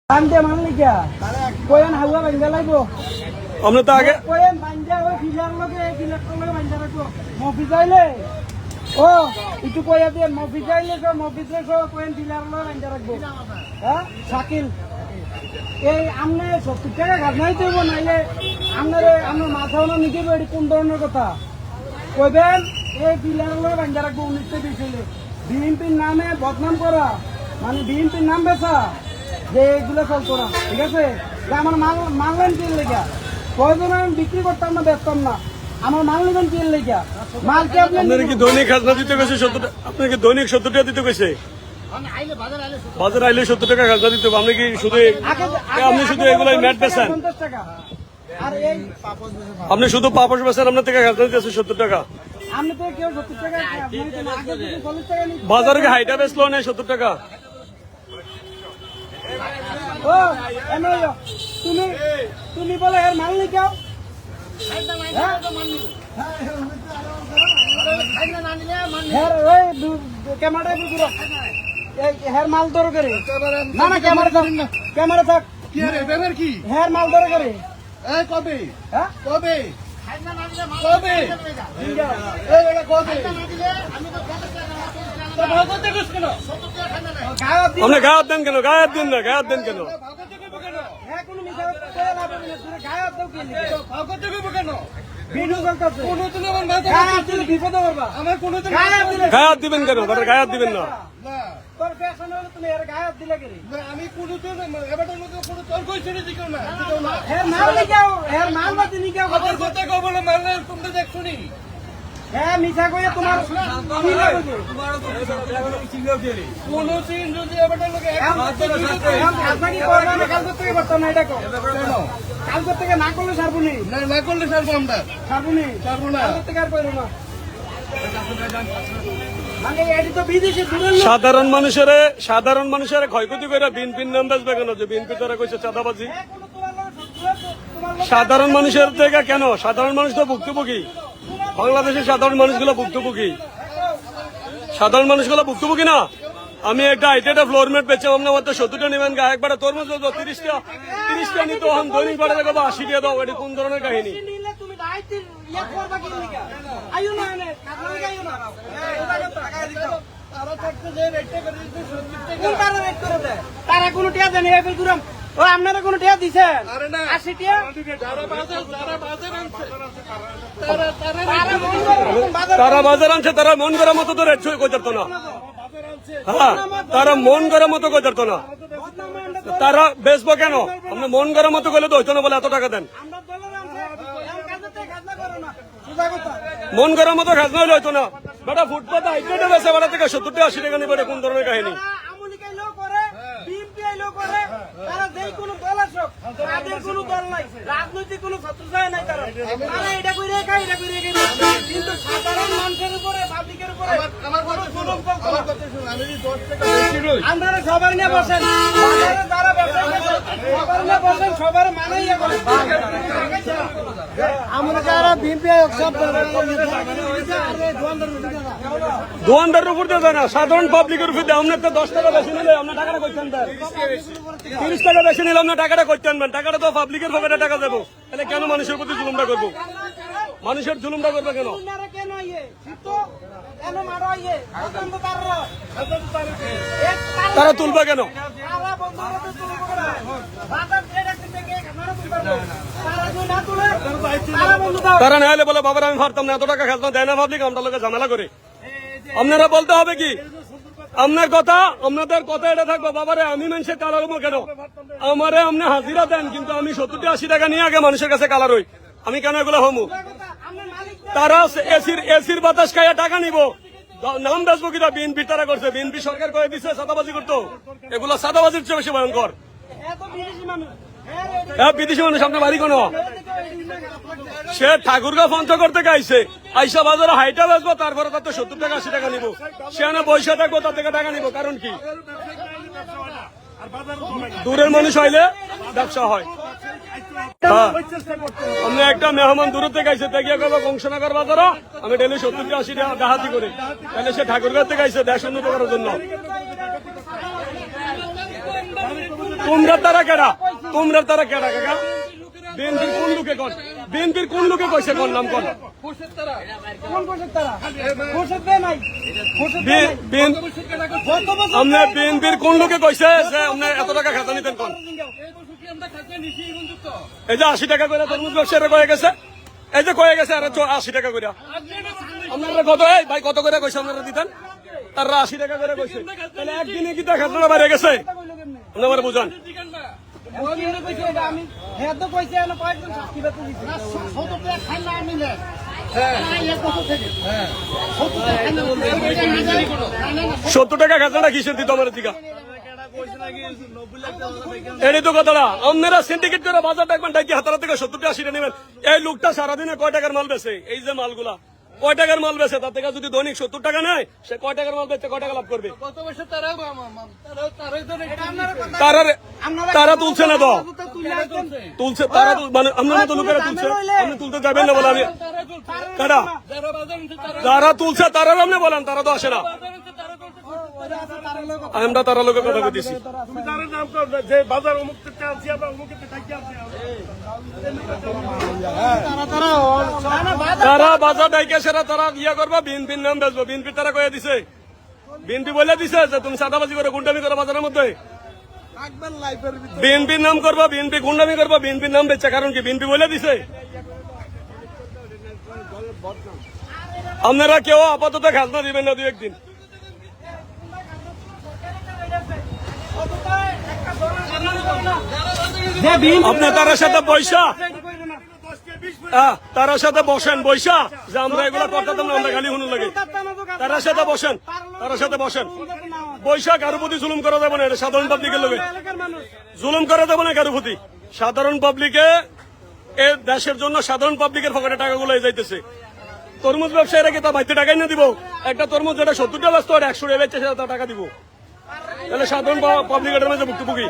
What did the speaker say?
Ante mana lagi ya? Koyan hawa banja lagi. हमने तो आगे Koyan banja, oh filar lagi, filar lagi banja lagi. Mau fizaile? Oh, itu koyan dia mau fizaile so koyan filar lagi banja lagi. Hah? Sakil. আমনে 70 টাকা খাজনাই দেব নাইলে আমনে মাথাও না নিকে বেড়ি কোন ধরনের কথা কইবেন এই বিলারগুলো বাঞ্জা রাখবো 1920 সালে বিএনপির নামে বদনাম করা মানে বিএনপির নাম বেচা যে এগুলো চলতো না ঠিক আছে যে আমার মানলেন কি লেগা প্রয়োজন আমি বিক্রি করতাম না বেচতাম না আমার মাল নেবেন কি লেগা মাল কি আপনার কি দৈনিক খাজনা দিতে গেছে 70 আপনার কি দৈনিক 70 টাকা দিতে গেছে বাজার আইলে 70 টাকা খাজনা দিতে হবে আপনি কি শুধু আপনি শুধু এগুলাই ম্যাট বেচেন 50 টাকা আর এই আপনি শুধু পাপস বেচেন আপনার থেকে খাজনা দিতেছে 70 টাকা আমি তো কেউ 70 টাকা আগে যদি 40 টাকা নি বাজারে কি হাইটা বেচলো না 70 টাকা ও এমএলএ তুমি বলে এর মাল নি কেউ হের ওই ক্যামেরা বুঝো এই হের মাল দর করে না না ক্যামেরা থাক কি রে ব্যাপার কি হের মাল দর করে এই কবে হ্যাঁ কবে কবে এই এটা কবে তো ভাগত দেখছ কেন আপনি গায়েব দেন কেন গায়েব দেন না গায়েব দেন কেন ভাগত দেখব কেন হ্যাঁ কোন মিছা কইলা লাভ নেই তুই গায়ব দাও কি লিখে ভাগত দেখব কেন ভিডিও করতেছে কোন দিন আমার মাথা গায়ব দিলে বিপদে পড়বা আমার কোন দিন গায়ব দিলে গায়েব দিবেন কেন তাহলে গায়েব দিবেন না না তোর ফ্যাশন হলো তুমি এর গায়ব দিলে কি আমি কোন দিন এবারের মতো কোন তর্ক ছেড়ে দিও না হের মাল নি কেউ হের মাল বাতি নি কেউ আমার কথা কব না মারলে তোমরা দেখছো নি হ্যাঁ মিছা কইয়া তোমার কি লাগবে কোন দিন যদি এবারের লোকে আপনাকে করবা না কাল থেকে বর্তমান না এটা কো কাল থেকে না করলে সারবুনি না করলে স্যার আমরা সারবুনি পারবো না কাল থেকে আর কইরো না মানে এটি তো বিদেশে দূরের লোক সাধারণ মানুষের ক্ষয়ক্ষতি করে বিএনপির নাম বেচবে কেন যে বিএনপি তারা কইছে চাঁদাবাজি কোনো তোমার লোক সাধারণ মানুষের থেকে কেন সাধারণ মানুষ তো ভুক্তভোগী বাংলাদেশের সাধারণ মানুষগুলো ভুক্তভোগী সাধারণ মানুষগুলো ভুক্তভোগী না আমি একটা আইটেটা ফ্লোর মেট পেয়েছি আপনার মধ্যে 70টা নেবেন গা একবারে তোর মধ্যে 30টা নিতে হন দৈনিক বাড়ে দেবো 80 দিয়ে দাও এটা কোন ধরনের কাহিনী নিলে তুমি দায়িত্ব ইয়া করবা কি লিগা আইও না এনে কাজে লাগাইও না টাকা দিও তারা থাকতে যে রেটে করে দিতে সত্যি কোন কারণে রেট করে দেয় তারা কোনো টিয়া দেন এই গুরাম ও আপনারা কোনো টিয়া দিছেন আরে না 80 টিয়া যারা বাজার আনছে তারা বাজার আনছে তারা মন করার মতো তো রেট করতো না হ্যাঁ তারা মন করার মতো করতো না তারা বেচবো কেন আপনি মন করার মতো করলে তো হইতো না বলে এত টাকা দেন আমরা ডলার আনছে এম কাজে খাজনা করো না সুজা কথা মন করার মতো খাজনা হইলে হইতো না বেটা ফুটপাতে আইটেটা বেচে বেড়া থেকে 70-80 টাকা নিবে কোন ধরনের কাহিনী আমলিকাই লোক করে বিএনপিআই লোক করে তারা যেই কোনো দল আসুক তাদের কোনো দল নাই রাজনৈতিক কোনো ছত্রছায়া নাই তারা তারা এটা কইরে খায় এটা কইরে খায় কিন্তু সাধারণ মানুষের উপরে পাবলিকের উপরে আমার কথা শুনো আমার কথা শুনো আমি যদি 10 টাকা বেশি রই আপনারা সবার নিয়ে বসেন বাজারে যারা ব্যবসা করেন সবার নিয়ে বসেন সবার মানাইয়া বলেন আমরা যারা বিএনপিআই সব দোকানদারের উপর দিয়ে দেয় না সাধারণ পাবলিকের উপর দিয়ে আপনার তো 10 টাকা বেশি নিলে আপনার টাকাটা করতেন 30 টাকা বেশি নিলে আপনার টাকাটা করতেন টাকাটা তো পাবলিকের পকেটে টাকা দেবো তাহলে কেন মানুষের প্রতি জুলুমটা করবো মানুষের জুলুমটা করবে কেন কেন আইয়ে তো কেন মারো আইয়ে বন্ধ পারো তারা তুলবে কেন তারা বন্ধ করতে শুরু করে বাজার ট্রেড একদিন থেকে আপনারা তুলতে পারবো তারা যদি না তুলে তারা বন্ধ দাও তারা না হলে বলে বাবার আমি পারতাম না এত টাকা খাজনা দেয় না পাবলিক আমরা লোকে ঝামেলা করে আপনারা বলতে হবে কি আপনার কথা আপনাদের কথা এটা থাকবো বাবারে আমি মানুষের কালার হবো কেন আমারে আপনি হাজিরা দেন কিন্তু আমি 70-80 টাকা নিয়ে আগে মানুষের কাছে কালার হই আমি কেন এগুলো হমু আমার মালিক তারা এসির বাতাস খাইয়া টাকা নিব নাম বেসবো কিনা বিএনপি তারা করছে বিএনপি সরকার করে দিচ্ছে সাদাবাজি করতো এগুলো সাদাবাজির চেয়ে বেশি ভয়ঙ্কর এত বিদেশি মানুষ হ্যাঁ বিদেশি মানুষ আপনার বাড়ি কোনো সে ঠাকুরগাঁ পঞ্চগড় থেকে আইসে আইসা বাজারে হাইটা বেচবো তারপরে তার তো 70 টাকা 80 টাকা নিবো সে না পয়সা থাকবো তার থেকে টাকা নিবো কারণ কি দূরের মানুষ হইলে ব্যবসা হয় আমি একটা মেহমান দূর থেকে আইসে গিয়ে করবো কংসনগর বাজারও আমি ডেলি 70-80 টাকা ডাহাতি করি তাহলে সে ঠাকুরগাঁ থেকে আইসে দেশ উন্নত করার জন্য তোমরা তারা কেডা তোমরা তারা কেডা কাকা বিএনপির কোন লোকে কন বিএনপির কোন লোকে কইছে কোন নাম কোন কোন বছর তারা বছর দেয় নাই বছর দেয় নাই। গত বছর আমরা বিএনপির কোন লোকে কইছে যে আপনি এত টাকা খাতা নিতেন কোন এই যে 80 টাকা করে তরমুজ ব্যবসায়ীরা কয়ে গেছে এই যে কয়ে গেছে আর 80 টাকা করে আপনারা কত এই ভাই কত করে কইছে আপনারা দিতেন তারা 80 টাকা করে কইছে তাহলে একদিনে কি টাকা খাতা বাইরে গেছে আপনি আমার বুঝান আমি কইছি এটা আমি হ্যাঁ তো কইছে না কয়েকজন সাক্ষী বাতে দিছে হ্যাঁ 70 টাকা খাতাটা কিসের দিত আমার দিকা এটাই তো কথাটা আপনারা সিন্ডিকেট করে বাজার ডাকবেন ডাকি হাতারা থেকে 70 80 নেবেন এই লোকটা সারাদিনে কয় টাকার মাল বেচে এই যে মালগুলা কয় টাকার মাল বেচে তার থেকে যদি দৈনিক 70 টাকা নেয় সে কয় টাকার মাল বেচে কয় টাকা লাভ করবে গত বছর তারাই তারা তুলছে না তো তুলে আইতেন তুলছে তারা মানে আপনার মতো লোকেরা তুলছে আপনি তুলতে যাবেন না বলে আমি কারা যারা তুলছে তারা আপনি বলেন তারা তো আসে না আমরা তারা লোকের কথা দিছি তুমি তার নাম কর যে বাজার অমুক থেকে আনছি আমরা অমুক থেকে থাকি আনছি তারা বাজার ডাইকে সেরা তারা ইয়া করবা বিএনপির নাম বেচবো বিএনপি তারা কয়ে দিছে বিএনপি বলে দিছে যে তুমি সাদাবাজি করে গুন্ডামি করো বাজারের মধ্যে বিএনপির নাম করবা বিএনপি গুন্ডামি করবা বিএনপির নাম বেচছে কারণ কি বিএনপি বলে দিছে আপনারা কেউ আপাতত খাজনা দিবেন না 2-1 দিন আপনি তার সাথে বৈশা তার সাথে বসেন বৈশা যে আমরা এগুলা করতাম না আমরা খালি হুনুর লাগে তার সাথে বসেন তার সাথে বসেন বৈশা কারো প্রতি জুলুম করা যাবে না এটা সাধারণ পাবলিকের লোকে জুলুম করা যাবে না কারো প্রতি সাধারণ পাবলিকে এ দেশের জন্য সাধারণ পাবলিকের পকেটে টাকাগুলো যাইতেছে তরমুজ ব্যবসায়ীরা কি তা বাইতে টাকাই না দিব একটা তরমুজ যেটা 70 টাকা ব্যস্ত 100 টাকা বেচছে সেটা টাকা দিব তাহলে সাধারণ পাবলিকের মাঝে ভুক্তভোগী